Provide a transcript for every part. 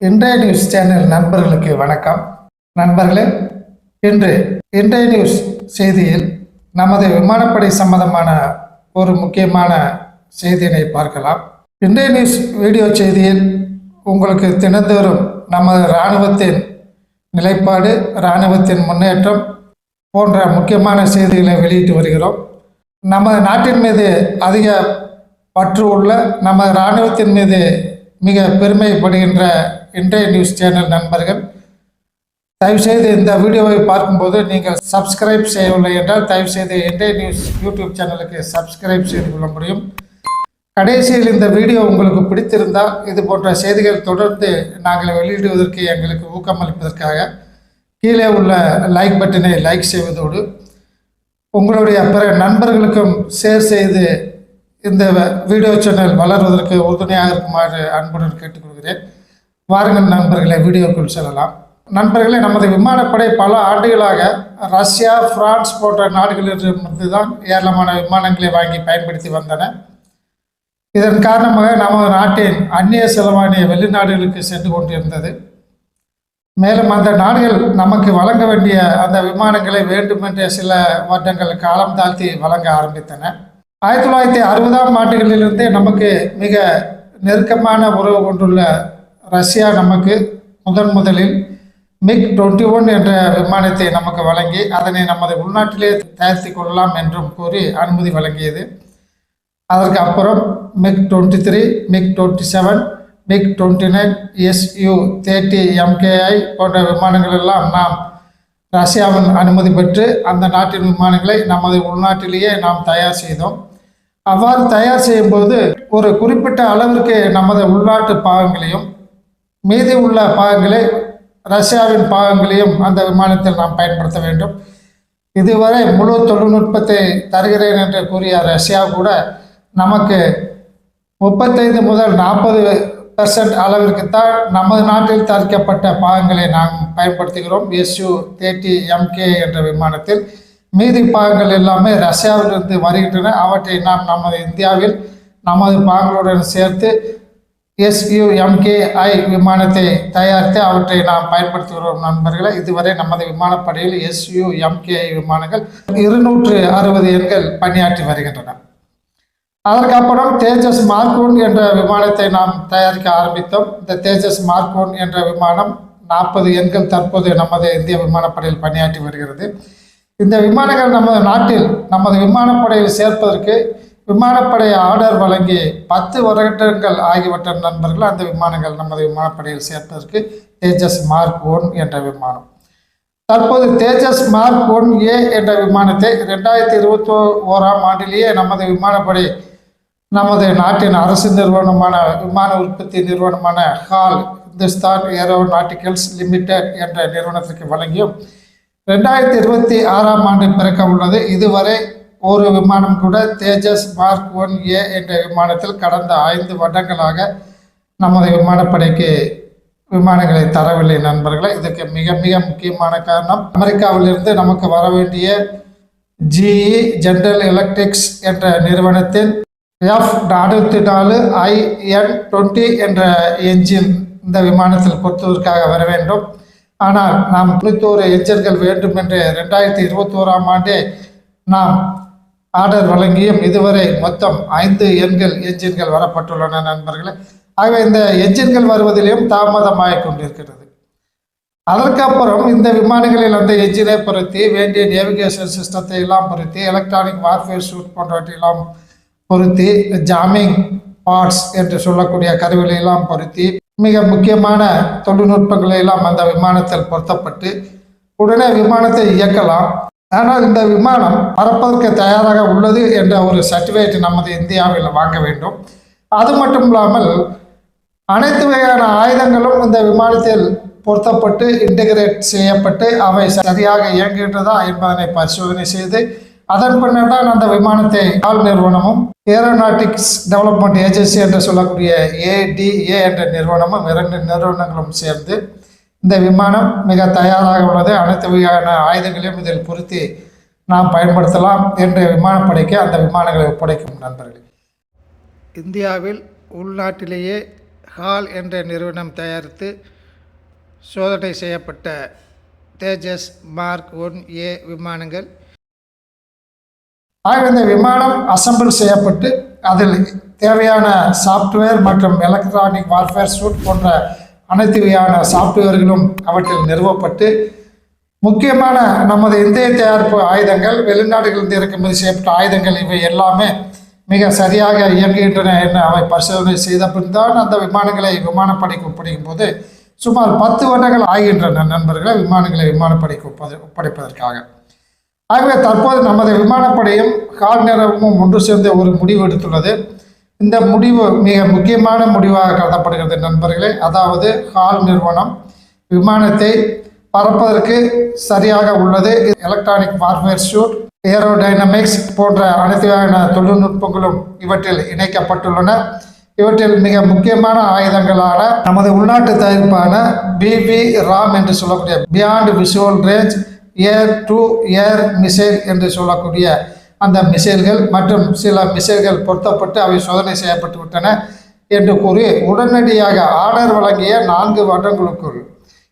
இன்றைய news channel நண்பர்களுக்கு வணக்கம். நண்பர்களே, இன்று இன்றைய நியூஸ் செய்தியில் நமது விமானப்படை சம்பந்தமான ஒரு முக்கியமான செய்தியினை பார்க்கலாம். இன்றைய நியூஸ் வீடியோ செய்தியில் உங்களுக்கு தினந்தோறும் நமது இராணுவத்தின் நிலைப்பாடு, இராணுவத்தின் முன்னேற்றம் போன்ற முக்கியமான செய்திகளை வெளியிட்டு வருகிறோம். நமது நாட்டின் மீது அதிக பற்று உள்ள நமது இராணுவத்தின் மீது மிக பெருமைப்படுகின்ற இன்றைய நியூஸ் சேனல் நண்பர்கள், தயவுசெய்து இந்த வீடியோவை பார்க்கும்போது நீங்கள் சப்ஸ்கிரைப் செய்யவில்லை என்றால் தயவுசெய்து இன்றைய நியூஸ் யூடியூப் சேனலுக்கு சப்ஸ்கிரைப் செய்து கொள்ள முடியும். கடைசியில் இந்த வீடியோ உங்களுக்கு பிடித்திருந்தால் இது போன்ற செய்திகள் தொடர்ந்து நாங்கள் வெளியிடுவதற்கு எங்களுக்கு ஊக்கமளிப்பதற்காக கீழே உள்ள லைக் பட்டனை லைக் செய்வதோடு உங்களுடைய பிற நண்பர்களுக்கும் ஷேர் செய்து இந்த வீடியோ சேனல் வளர்வதற்கு உறுதுணையாக இருக்குமாறு அன்புடன் கேட்டுக்கொள்கிறேன். வாருங்கள் நண்பர்களை, வீடியோக்குள் செல்லலாம். நண்பர்களே, நமது விமானப்படை பல ஆண்டுகளாக ரஷ்யா, பிரான்ஸ் போன்ற நாடுகளிலிருந்து தான் ஏராளமான விமானங்களை வாங்கி பயன்படுத்தி வந்தன. இதன் காரணமாக நமது நாட்டின் அந்நிய செலவாணி வெளிநாடுகளுக்கு சென்று கொண்டிருந்தது. மேலும் அந்த நாடுகள் நமக்கு வழங்க வேண்டிய அந்த விமானங்களை வேண்டுமென்ற சில வருடங்கள் காலம் தாழ்த்தி வழங்க ஆரம்பித்தன. 1960ஆம் ஆண்டுகளிலிருந்தே நமக்கு மிக நெருக்கமான உறவு கொண்டுள்ள ரஷ்யா நமக்கு முதலில் MiG-21 என்ற விமானத்தை நமக்கு வழங்கி அதனை நமது உள்நாட்டிலே தயாரித்து கொள்ளலாம் என்றும் கூறி அனுமதி வழங்கியது. அதற்கு அப்புறம் MiG-23, MiG-27, MiG-29, Su-30 MKI போன்ற விமானங்கள் எல்லாம் நாம் ரஷ்யாவின் அனுமதி பெற்று அந்த நாட்டின் விமானங்களை நமது உள்நாட்டிலேயே நாம் தயார் செய்தோம். அவ்வாறு தயார் செய்யும்போது ஒரு குறிப்பிட்ட அளவிற்கு நமது உள்நாட்டு பாகங்களையும் மீதி உள்ள பாகங்களை ரஷ்யாவின் பாகங்களையும் அந்த விமானத்தில் நாம் பயன்படுத்த வேண்டும். இதுவரை முழு தொழில்நுட்பத்தை தருகிறேன் என்று கூறிய ரஷ்யா கூட நமக்கு 35 முதல் 40% அளவிற்கு தான் நமது நாட்டில் தயாரிக்கப்பட்ட பாகங்களை நாம் பயன்படுத்துகிறோம். Su-30 MKI என்ற விமானத்தில் மீதி பாகங்கள் எல்லாமே ரஷ்யாவிலிருந்து வருகின்றன. அவற்றை நாம் நமது இந்தியாவில் நமது பாகங்களுடன் சேர்த்து Su-MKI விமானத்தை தயாரித்து அவற்றை நாம் பயன்படுத்துகிறோம். நண்பர்களை, இதுவரை நமது விமானப்படையில் Su-MKI விமானங்கள் 260 எண்கள் பணியாற்றி வருகின்றன. அதற்கப்புறம் தேஜஸ் மார்க் 1 என்ற விமானத்தை நாம் தயாரிக்க ஆரம்பித்தோம். இந்த தேஜஸ் மார்க் 1 என்ற விமானம் 40 எண்கள் தற்போது நமது இந்திய விமானப்படையில் பணியாற்றி வருகிறது. இந்த விமானங்கள் நமது நாட்டில் நமது விமானப்படையில் சேர்ப்பதற்கு விமானப்படை ஆர்டர் வழங்கி 10 வருடங்கள் ஆகிவிட்ட நண்பர்கள். அந்த விமானங்கள் நமது விமானப்படையில் சேர்ப்பதற்கு தேஜஸ் மார்க் 1 என்ற விமானம். தற்போது தேஜஸ் மார்க் 1A என்ற விமானத்தை 2021ஆம் ஆண்டிலேயே நமது விமானப்படை நமது நாட்டின் அரசு நிறுவனமான விமான உற்பத்தி நிறுவனமான ஹால் இந்துஸ்தான் ஏரோநாட்டிக்கல்ஸ் லிமிடெட் என்ற நிறுவனத்திற்கு வழங்கியும் 2026ஆம் ஆண்டு பிறக்க உள்ளது. இதுவரை ஒரு விமானம் கூட தேஜஸ் மார்க் 1A என்ற விமானத்தில் கடந்த 5 வருடங்களாக நமது விமானப்படைக்கு விமானங்களை தரவில்லை நண்பர்களை. இதற்கு மிக மிக முக்கியமான காரணம், அமெரிக்காவிலிருந்து நமக்கு வர வேண்டிய GE ஜெனரல் எலக்ட்ரிக்ஸ் என்ற நிறுவனத்தின் F-44IN-20 என்ற என்ஜின் இந்த விமானத்தில் பொறுத்துவதற்காக வர வேண்டும். ஆனால் நாம் 91 என்ஜின்கள் வேண்டும் என்று 2021ஆம் ஆண்டே நாம் ஆர்டர் வழங்கியும் இதுவரை மொத்தம் 5 என்ஜின்கள் வரப்பட்டுள்ளன நண்பர்களே. ஆகவே இந்த என்ஜின்கள் வருவதிலும் தாமதமாக கொண்டிருக்கிறது. அதற்கப்புறம் இந்த விமானங்களில் அந்த என்ஜினை பொருத்தி வேண்டிய நேவிகேஷன் சிஸ்டத்தை எல்லாம் பொருத்தி எலக்ட்ரானிக் வார்ஃபேர் சூட் போன்றவற்றையெல்லாம் பொருத்தி ஜாமிங் பார்ட்ஸ் என்று சொல்லக்கூடிய கருவிகளை எல்லாம் பொருத்தி மிக முக்கியமான தொழில்நுட்பங்களை எல்லாம் அந்த விமானத்தில் பொருத்தப்பட்டு உடனே விமானத்தை இயக்கலாம். ஆனால் இந்த விமானம் பறப்பதற்கு தயாராக உள்ளது என்ற ஒரு சர்டிஃபிகேட் நமது இந்தியாவில் வாங்க வேண்டும். அது மட்டும் இல்லாமல் அனைத்து வகையான ஆயுதங்களும் இந்த விமானத்தில் பொருத்தப்பட்டு இன்டகிரேட் செய்யப்பட்டு அவை சரியாக இயங்குகின்றதா என்பதனை பரிசோதனை செய்து அதன் பின்னர் தான் அந்த விமானத்தை ஹால் நிறுவனமும் ஏரோநாட்டிக்ஸ் டெவலப்மெண்ட் ஏஜென்சி என்று சொல்லக்கூடிய ADA என்ற நிறுவனமும் 2 நிறுவனங்களும் சேர்ந்து இந்த விமானம் மிக தயாராக உள்ளது, அனைத்து வகையான ஆயுதங்களையும் இதில் பொருத்தி நாம் பயன்படுத்தலாம் என்று விமானப்படைக்கு அந்த விமானங்களை ஒப்படைக்கும் நண்பர்கள். இந்தியாவில் உள்நாட்டிலேயே ஹால் என்ற நிறுவனம் தயாரித்து சோதனை செய்யப்பட்ட தேஜஸ் மார்க் 1A விமானங்கள். ஆக இந்த விமானம் அசம்பிள் செய்யப்பட்டு அதில் தேவையான சாஃப்ட்வேர் மற்றும் எலக்ட்ரானிக் வார்ஃபேர் சூட் போன்ற அனைத்து வகையான சாஃப்ட்வேர்களும் அவற்றில் நிறுவப்பட்டு முக்கியமான நமது இந்திய தயாரிப்பு ஆயுதங்கள், வெளிநாடுகளிலிருந்து இறக்குமதி செய்யப்பட்ட ஆயுதங்கள் இவை எல்லாமே மிக சரியாக இயங்குகின்றன என அவை பரிசோதனை செய்த பின் தான் அந்த விமானங்களை விமானப்படைக்கு ஒப்படைக்கும் போது சுமார் 10 வருடங்கள் ஆகின்றன நண்பர்களை விமானங்களை விமானப்படைக்கு ஒப்படைப்பதற்காக. ஆகவே தற்போது நமது விமானப்படையும் கால் நிறுவனமும் ஒன்று சேர்ந்து ஒரு முடிவு எடுத்துள்ளது. இந்த முடிவு மிக முக்கியமான முடிவாக கருதப்படுகிறது நண்பர்களே. அதாவது கால் நிறுவனம் விமானத்தை பறப்பதற்கு சரியாக உள்ளது. எலக்ட்ரானிக் வார்ஃபேர் சூட், ஏரோடைனமிக்ஸ் போன்ற அனைத்து வகையான தொழில்நுட்பங்களும் இவற்றில் இணைக்கப்பட்டுள்ளன. இவற்றில் மிக முக்கியமான ஆயுதங்களான நமது உள்நாட்டு தயாரிப்பான BB-RAM என்று சொல்லக்கூடிய beyond visual range air to air missile என்று சொல்லக்கூடிய அந்த மிசைல்கள் மற்றும் சில மிசைல்கள் பொருத்தப்பட்டு அவை சோதனை செய்யப்பட்டு விட்டன என்று கூறி உடனடியாக ஆர்டர் வழங்கிய 4 வருடங்களுக்குள்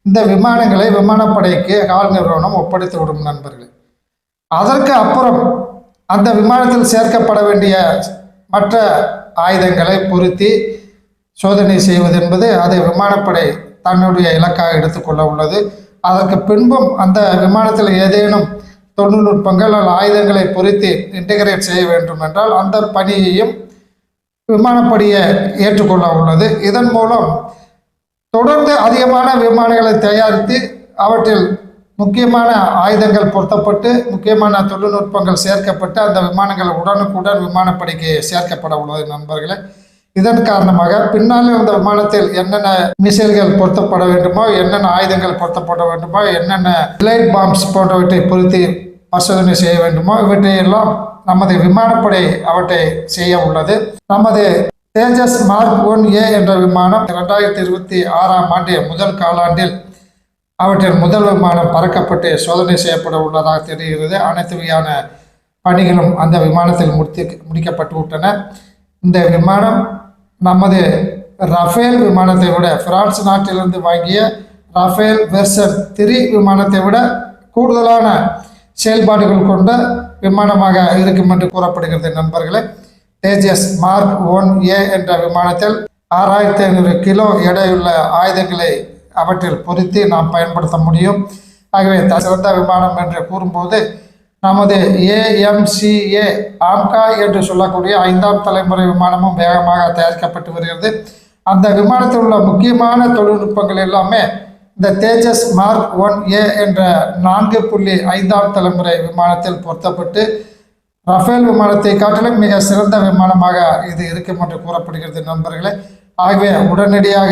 இந்த விமானங்களை விமானப்படைக்கு கால் நிறுவனம் ஒப்படைத்து விடும் நண்பர்கள். அதற்கு அப்புறம் அந்த விமானத்தில் சேர்க்கப்பட வேண்டிய மற்ற ஆயுதங்களை பொருத்தி சோதனை செய்வது என்பது அது விமானப்படை தன்னுடைய இலக்காக எடுத்துக்கொள்ள உள்ளது. அதற்கு பின்பும் அந்த விமானத்தில் ஏதேனும் தொழில்நுட்பங்கள் அல்லது ஆயுதங்களை பொருத்தி இன்டகிரேட் செய்ய வேண்டும் என்றால் அந்த பணியையும் விமானப்படையை ஏற்றுக்கொள்ள உள்ளது. இதன் மூலம் தொடர்ந்து அதிகமான விமானங்களை தயாரித்து அவற்றில் முக்கியமான ஆயுதங்கள் பொருத்தப்பட்டு முக்கியமான தொழில்நுட்பங்கள் சேர்க்கப்பட்டு அந்த விமானங்கள் உடனுக்குடன் விமானப்படைக்கு சேர்க்கப்பட உள்ளது நண்பர்களே. இதன் காரணமாக பின்னால் இருந்த விமானத்தில் என்னென்ன மிசைல்கள் பொருத்தப்பட வேண்டுமோ, என்னென்ன ஆயுதங்கள் பொருத்தப்பட வேண்டுமோ, என்னென்ன கிளைட் பாம்ஸ் போன்றவற்றை பொருத்தி பரிசோதனை செய்ய வேண்டுமோ இவற்றையெல்லாம் நமது விமானப்படை அவற்றை செய்ய உள்ளது. நமது தேஜஸ் மார்க் 1A என்ற விமானம் 2026ஆம் ஆண்டு முதல் காலாண்டில் அவற்றின் முதல் விமானம் பறக்கப்பட்டு சோதனை செய்யப்பட உள்ளதாக தெரிகிறது. அனைத்து வகையான பணிகளும் அந்த விமானத்தில் முடிக்கப்பட்டு விட்டன. இந்த விமானம் நமது ரஃபேல் விமானத்தை விட பிரான்ஸ் நாட்டிலிருந்து வாங்கிய ரஃபேல் வெர்சன் 3 விமானத்தை விட கூடுதலான செயல்பாடுகள் கொண்ட விமானமாக இருக்கும் என்று கூறப்படுகிறது நண்பர்களே. தேஜஸ் மார்க் 1A என்ற விமானத்தில் 6500 கிலோ எடையுள்ள ஆயுதங்களை அவற்றில் பொருத்தி நாம் பயன்படுத்த முடியும். ஆகவே சிறந்த விமானம் என்று கூறும்போது நமது AMCA ஆம்கா என்று சொல்லக்கூடிய 5ஆம் தலைமுறை விமானமும் வேகமாக தயாரிக்கப்பட்டு வருகிறது. அந்த விமானத்தில் உள்ள முக்கியமான தொழில்நுட்பங்கள் எல்லாமே இந்த தேஜஸ் மார்க் 1A என்ற 4.5ஆம் தலைமுறை விமானத்தில் பொருத்தப்பட்டு ரஃபேல் விமானத்தை காட்டிலும் மிக சிறந்த விமானமாக இது இருக்கும் என்று கூறப்படுகிறது நண்பர்களே. ஆகவே உடனடியாக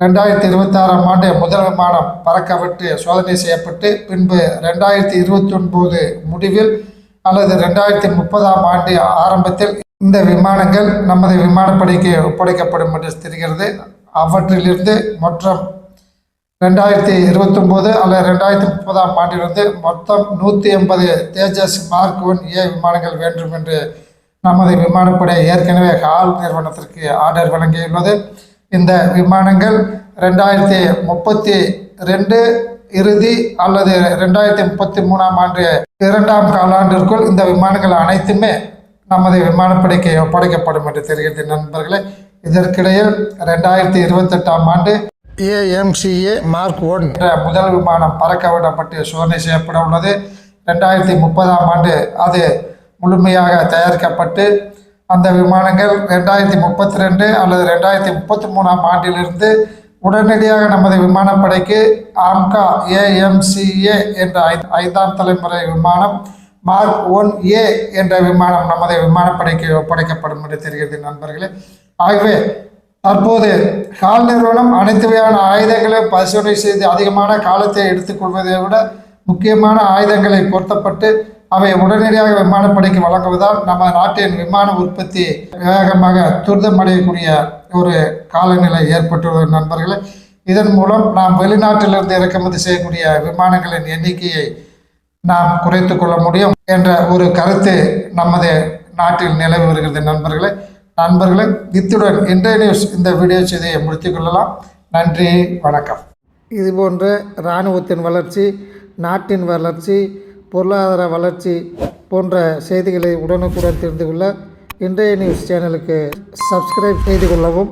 2026ஆம் ஆண்டு முதல் விமானம் பறக்கவிட்டு சோதனை செய்யப்பட்டு பின்பு 2029 முடிவில் அல்லது 2030ஆம் ஆண்டு ஆரம்பத்தில் இந்த விமானங்கள் நமது விமானப்படைக்கு ஒப்படைக்கப்படும் என்று தெரிகிறது. அவற்றிலிருந்து மொத்தம் 2029 அல்லது 2030ஆம் ஆண்டிலிருந்து மொத்தம் 180 தேஜஸ் மார்க் 1A விமானங்கள் வேண்டும் என்று நமது விமானப்படை ஏற்கனவே கால் நிறுவனத்திற்கு ஆர்டர் வழங்கியுள்ளது. இந்த விமானங்கள் 2032 இறுதி அல்லது 2033ஆம் ஆண்டு 2ஆம் காலாண்டிற்குள் இந்த விமானங்கள் அனைத்துமே நமது விமானப்படைக்கு ஒப்படைக்கப்படும் என்று தெரிகிறது நண்பர்களே. இதற்கிடையில் 2028ஆம் ஆண்டு AMCA மார்க் 1 என்ற முதல் விமானம் பறக்க விடப்பட்டு சோதனை செய்யப்பட உள்ளது. 2030ஆம் ஆண்டு அது முழுமையாக தயாரிக்கப்பட்டு அந்த விமானங்கள் 2032 அல்லது 2033ஆம் ஆண்டிலிருந்து உடனடியாக நமது விமானப்படைக்கு ஆம்கா AMCA என்ற 5ஆம் தலைமுறை விமானம் மார்க் 1A என்ற விமானம் நமது விமானப்படைக்கு ஒப்படைக்கப்படும் என்று தெரிகிறது நண்பர்களே. ஆகவே தற்போது கால் நிறுவனம் அனைத்து வகையான ஆயுதங்களை பரிசோதனை செய்து அதிகமான காலத்தை எடுத்துக்கொள்வதை விட முக்கியமான ஆயுதங்களை பொருத்தப்பட்டு அவை உடனடியாக விமானப்படைக்கு வழங்குவதால் நம்ம நாட்டின் விமான உற்பத்தி வேகமாக துரிதமடையக்கூடிய ஒரு காலநிலை ஏற்பட்டுள்ளது நண்பர்களே. இதன் மூலம் நாம் வெளிநாட்டிலிருந்து இறக்குமதி செய்யக்கூடிய விமானங்களின் எண்ணிக்கையை நாம் குறைத்து கொள்ள முடியும் என்ற ஒரு கருத்து நமது நாட்டில் நிலவி வருகிறது நண்பர்களே. இத்துடன் இன்றைய நியூஸ் இந்த வீடியோ செய்தியை முடித்துக் கொள்ளலாம். நன்றி, வணக்கம். இதுபோன்ற இராணுவத்தின் வளர்ச்சி, நாட்டின் வளர்ச்சி, பொருளாதார வளர்ச்சி போன்ற செய்திகளை உடனுக்குடன் தெரிந்து கொள்ள இன்றைய நியூஸ் சேனலுக்கு சப்ஸ்கிரைப் செய்து கொள்ளவும்.